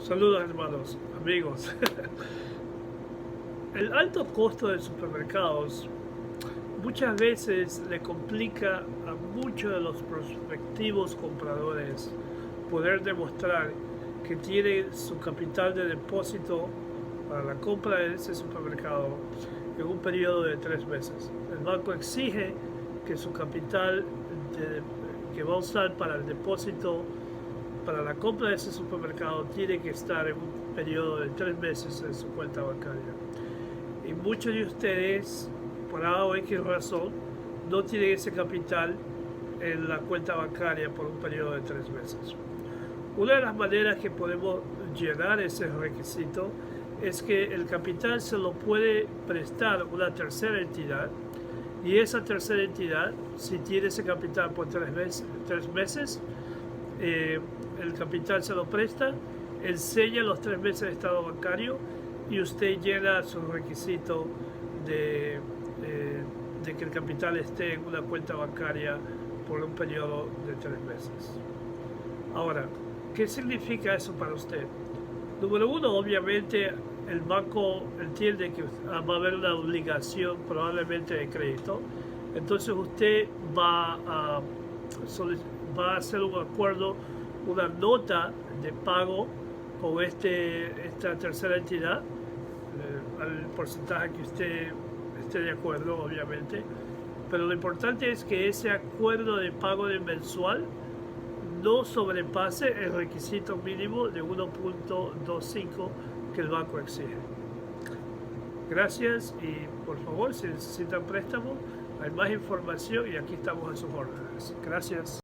Saludos hermanos, amigos. El alto costo de supermercados muchas veces le complica a muchos de los prospectivos compradores poder demostrar que tienen su capital de depósito para la compra de ese supermercado en un periodo de 3 meses. El banco exige que su capital que va a usar para el depósito para la compra de ese supermercado tiene que estar en un periodo de 3 meses en su cuenta bancaria. Y muchos de ustedes, por A o X razón, no tienen ese capital en la cuenta bancaria por un periodo de 3 meses. Una de las maneras que podemos llenar ese requisito es que el capital se lo puede prestar una tercera entidad, y esa tercera entidad, si tiene ese capital por 3 meses, el capital se lo presta, enseña los 3 meses de estado bancario y usted llena su requisito de que el capital esté en una cuenta bancaria por un periodo de 3 meses. Ahora, ¿qué significa eso para usted? Número uno, obviamente el banco entiende que va a haber una obligación probablemente de crédito, entonces usted va a hacer un acuerdo, una nota de pago con esta tercera entidad, al porcentaje que usted esté de acuerdo, obviamente, pero lo importante es que ese acuerdo de pago de mensual no sobrepase el requisito mínimo de 1.25 que el banco exige. Gracias, y por favor, si necesitan préstamo, hay más información y aquí estamos a sus órdenes. Gracias.